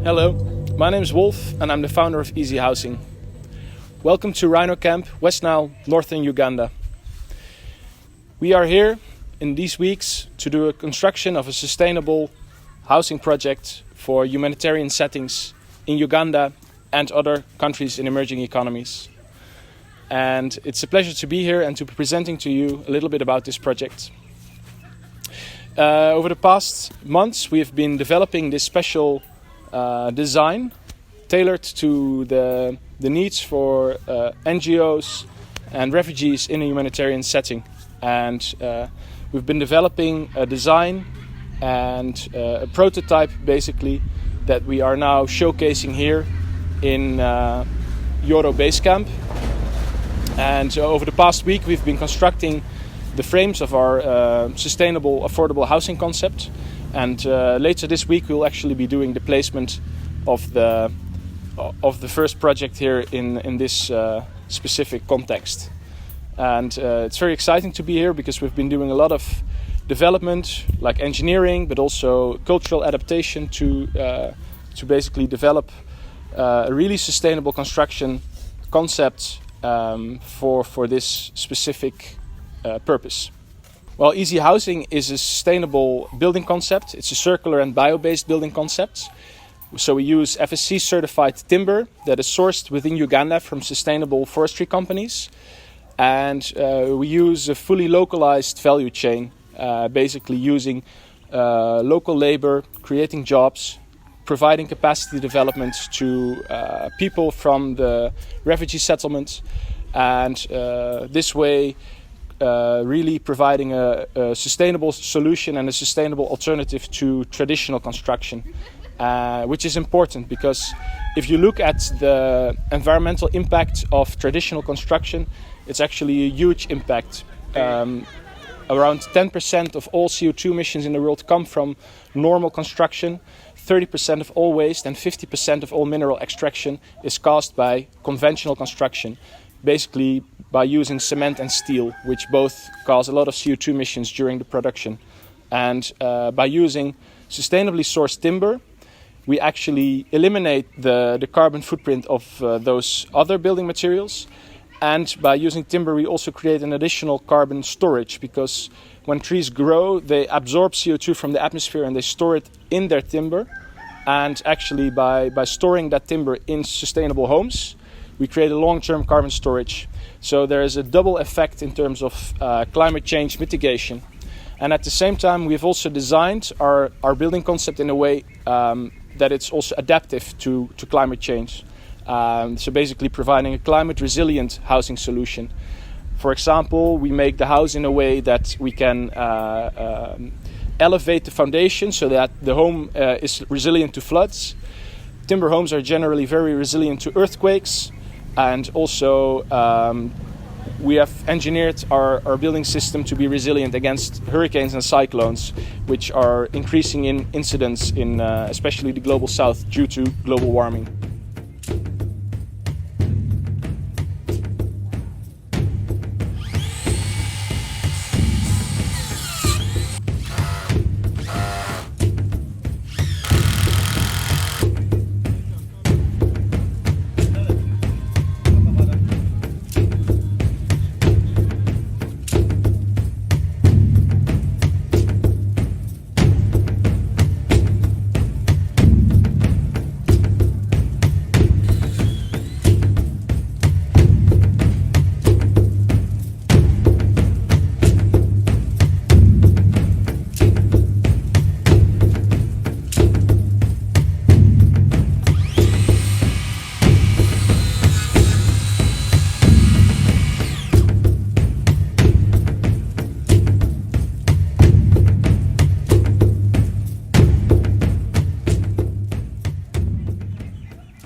Hello, my name is Wolf and I'm the founder of Easy Housing. Welcome to Rhino Camp, West Nile, northern Uganda. We are here in these weeks to do a construction of a sustainable housing project for humanitarian settings in Uganda and other countries in emerging economies. And it's a pleasure to be here and to be presenting to you a little bit about this project. Over the past months, we have been developing this special design tailored to the needs for NGOs and refugees in a humanitarian setting. And we've been developing a design and a prototype basically that we are now showcasing here in Yoro Base Camp. And over the past week we've been constructing the frames of our sustainable affordable housing concept, and later this week we'll actually be doing the placement of the first project here in this specific context. And it's very exciting to be here because we've been doing a lot of development like engineering but also cultural adaptation to basically develop a really sustainable construction concept for this specific purpose. Well, Easy Housing is a sustainable building concept. It's a circular and bio-based building concept. So we use FSC certified timber that is sourced within Uganda from sustainable forestry companies. And we use a fully localized value chain, basically using local labor, creating jobs, providing capacity development to people from the refugee settlements, and this way really providing a sustainable solution and a sustainable alternative to traditional construction, which is important because if you look at the environmental impact of traditional construction, it's actually a huge impact. Around 10% of all CO2 emissions in the world come from normal construction. 30% of all waste and 50% of all mineral extraction is caused by conventional construction, basically by using cement and steel, which both cause a lot of CO2 emissions during the production. And by using sustainably sourced timber, we actually eliminate the carbon footprint of those other building materials. And by using timber, we also create an additional carbon storage, because when trees grow, they absorb CO2 from the atmosphere and they store it in their timber. And actually, by storing that timber in sustainable homes, we create a long-term carbon storage. So there is a double effect in terms of climate change mitigation. And at the same time, we've also designed our building concept in a way that it's also adaptive to climate change. So basically providing a climate resilient housing solution. For example, we make the house in a way that we can elevate the foundation so that the home is resilient to floods. Timber homes are generally very resilient to earthquakes, and also we have engineered our building system to be resilient against hurricanes and cyclones, which are increasing in incidence in especially the global south due to global warming.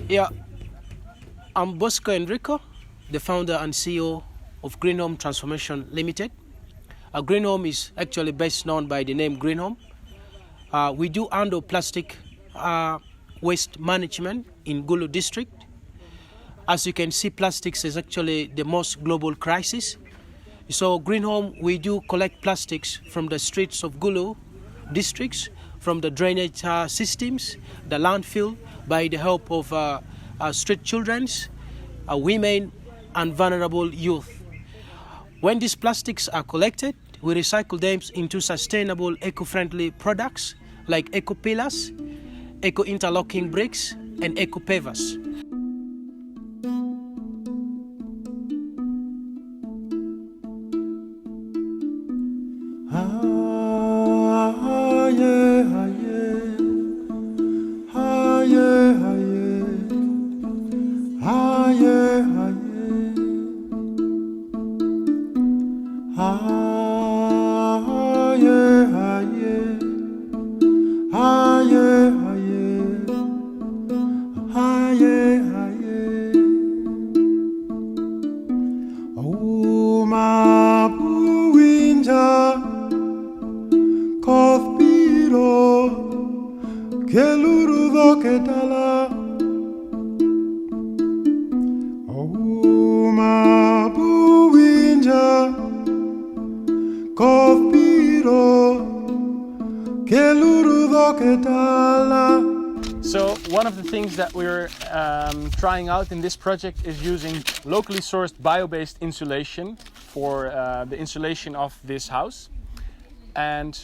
Yeah, I'm Bosco Enrico, the founder and CEO of Green Home Transformation Limited. Green Home is actually best known by the name Green Home. We do handle plastic waste management in Gulu district. As you can see, plastics is actually the most global crisis. So Green Home, we do collect plastics from the streets of Gulu districts. from the drainage systems, the landfill, by the help of street children, women, and vulnerable youth. When these plastics are collected, we recycle them into sustainable, eco-friendly products like eco-pillars, eco-interlocking bricks, and eco-pavers. So one of the things that we're trying out in this project is using locally sourced bio-based insulation for the insulation of this house. And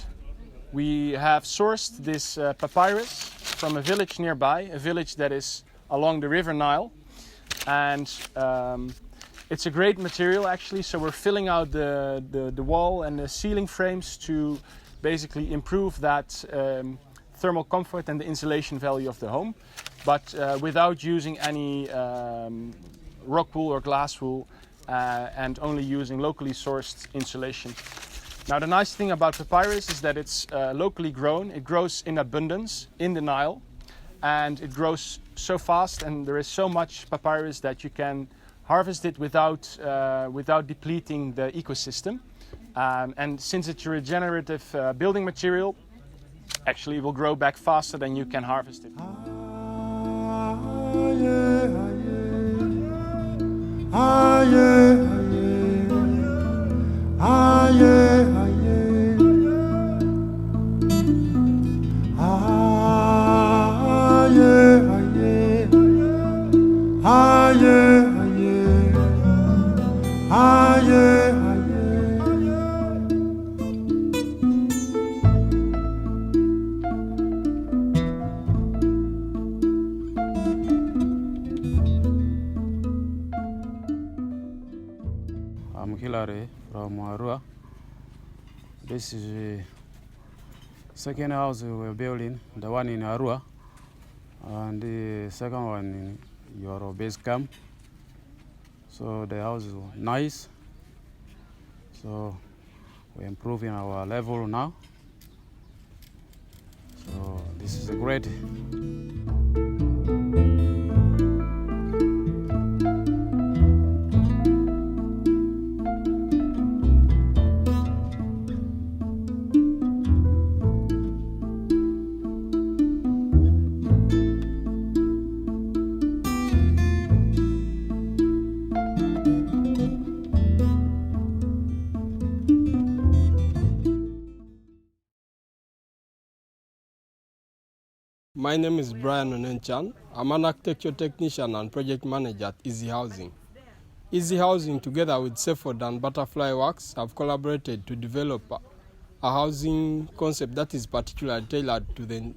we have sourced this papyrus from a village nearby, a village that is along the River Nile. And it's a great material actually, so we're filling out the wall and the ceiling frames to basically improve that thermal comfort and the insulation value of the home, but without using any rock wool or glass wool and only using locally sourced insulation. Now the nice thing about papyrus is that it's locally grown. It grows in abundance in the Nile, and it grows so fast, and there is so much papyrus that you can harvest it without depleting the ecosystem. And since it's a regenerative building material, actually it will grow back faster than you can harvest it. I'm Hilary from Arua. This is the second house we're building, the one in Arua, and the second one in your base camp. So the house is nice. So we're improving our level now. So this is a great. My name is Brian Onenchan. I'm an architecture technician and project manager at Easy Housing. Easy Housing, together with Seford and Butterfly Works, have collaborated to develop a housing concept that is particularly tailored to the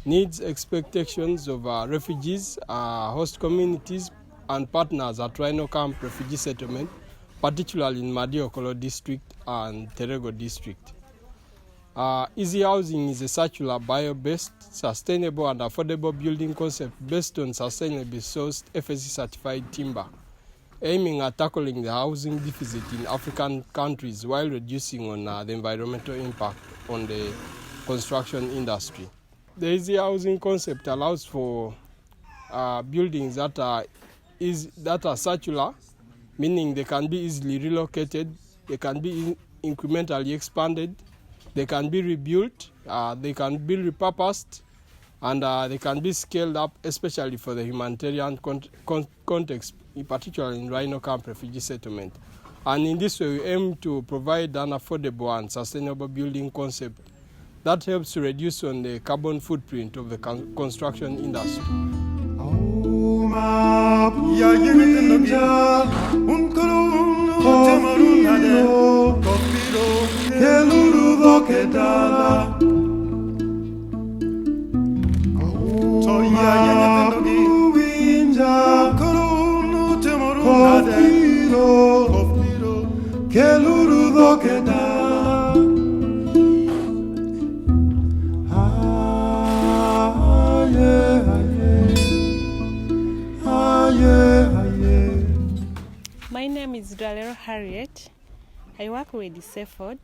needs, expectations of refugees, host communities, and partners at Rhino Camp Refugee Settlement, particularly in Madiokolo District and Terego District. Easy Housing is a circular, bio-based, sustainable and affordable building concept based on sustainably sourced FSC-certified timber, aiming at tackling the housing deficit in African countries while reducing on the environmental impact on the construction industry. The Easy Housing concept allows for buildings that are circular, meaning they can be easily relocated, they can be incrementally expanded, they can be rebuilt, they can be repurposed, and they can be scaled up, especially for the humanitarian context, particularly in Rhino Camp Refugee Settlement. And in this way, we aim to provide an affordable and sustainable building concept That helps to reduce on the carbon footprint of the construction industry. My name is Harriet. I work with Seford.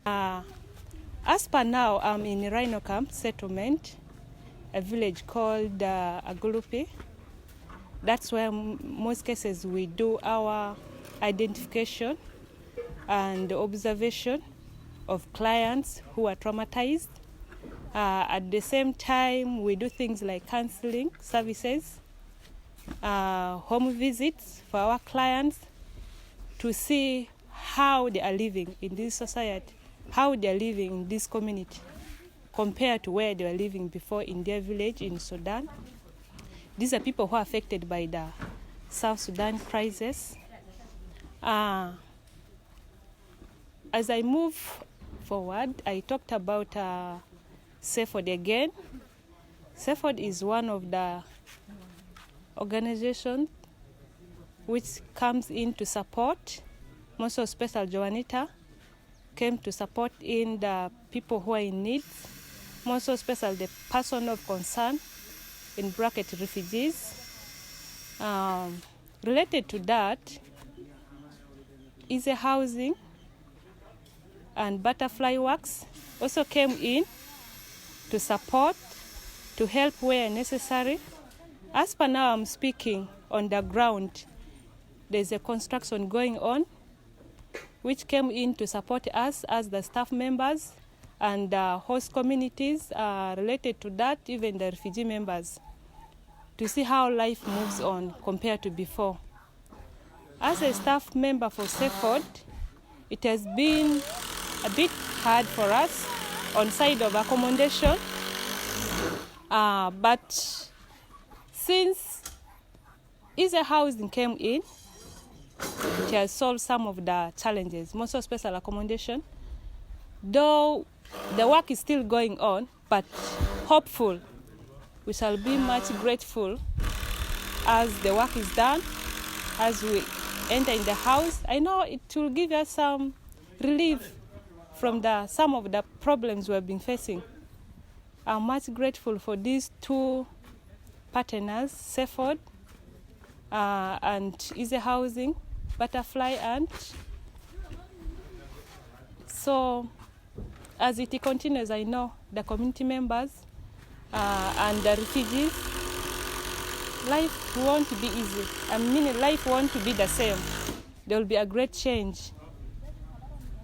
As per now, I'm in Rhino Camp settlement, a village called Agulupi. That's where most cases we do our identification and observation of clients who are traumatized. At the same time, we do things like counseling services, home visits for our clients to see how they are living in this society, how they are living in this community compared to where they were living before in their village in Sudan. These are people who are affected by the South Sudan crisis. As I move forward, I talked about Seford again. Seford is one of the organizations which comes in to support. Most of Special Joanita came to support in the people who are in need. Most of Special the person of concern, in bracket refugees. Related to that is a housing and butterfly works also came in to support, to help where necessary. As per now I'm speaking on the ground, there's a construction going on which came in to support us as the staff members and host communities related to that, even the refugee members, to see how life moves on compared to before. As a staff member for Seford, it has been a bit hard for us on side of accommodation, but since Easy Housing came in, it has solved some of the challenges, most of special accommodation. Though the work is still going on, but hopeful, we shall be much grateful as the work is done, as we enter in the house. I know it will give us some relief from some of the problems we have been facing. I'm much grateful for these two partners, Seford and Easy Housing, Butterfly, and so as it continues, I know the community members and the refugees, life won't be easy. I mean, life won't be the same. There will be a great change.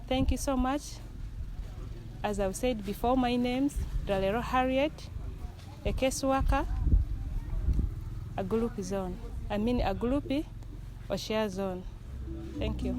Thank you so much. As I've said before, my name's Dalero Harriet, a caseworker, Agulupi Zone. I mean Agulupi Oshia Zone. Thank you.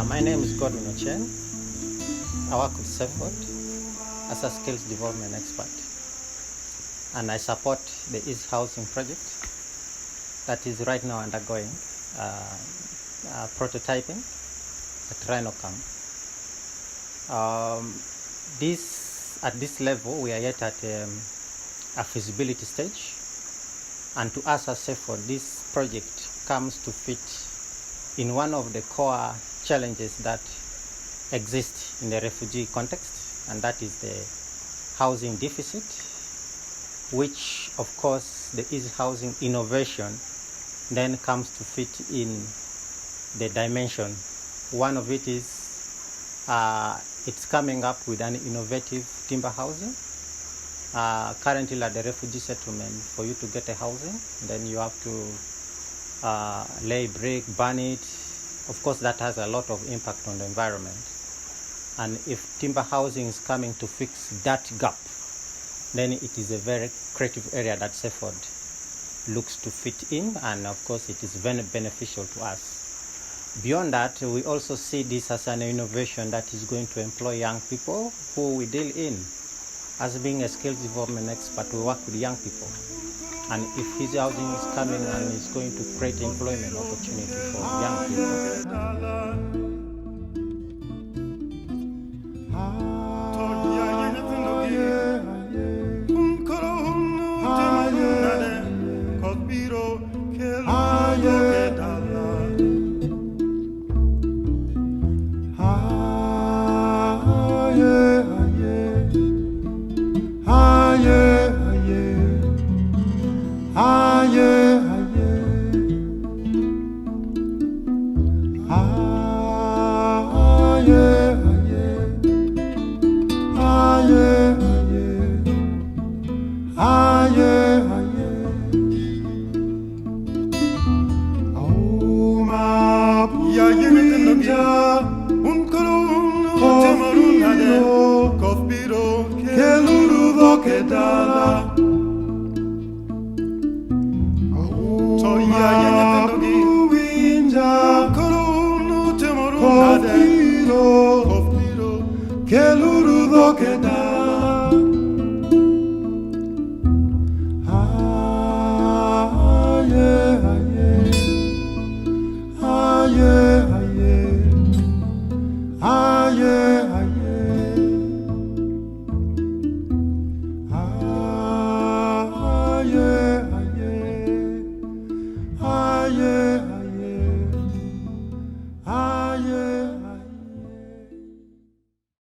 My name is Gordon Ochen. I work with Seford as a skills development expert, and I support the East Housing project that is right now undergoing prototyping at Rhino Camp. At this level, we are yet at a feasibility stage, and to us as Seford, this project comes to fit in one of the core challenges that exist in the refugee context, and that is the housing deficit, which of course the easy housing innovation then comes to fit in the dimension. One of it is it's coming up with an innovative timber housing. Currently at the refugee settlement, for you to get a housing, then you have to lay brick, burn it. Of course, that has a lot of impact on the environment. And if timber housing is coming to fix that gap, then it is a very creative area that Seaford looks to fit in, and of course it is very beneficial to us. Beyond that, we also see this as an innovation that is going to employ young people who we deal in. As being a skills development expert, we work with young people. And if his housing is coming and is going to create employment opportunity for young people. Yeah.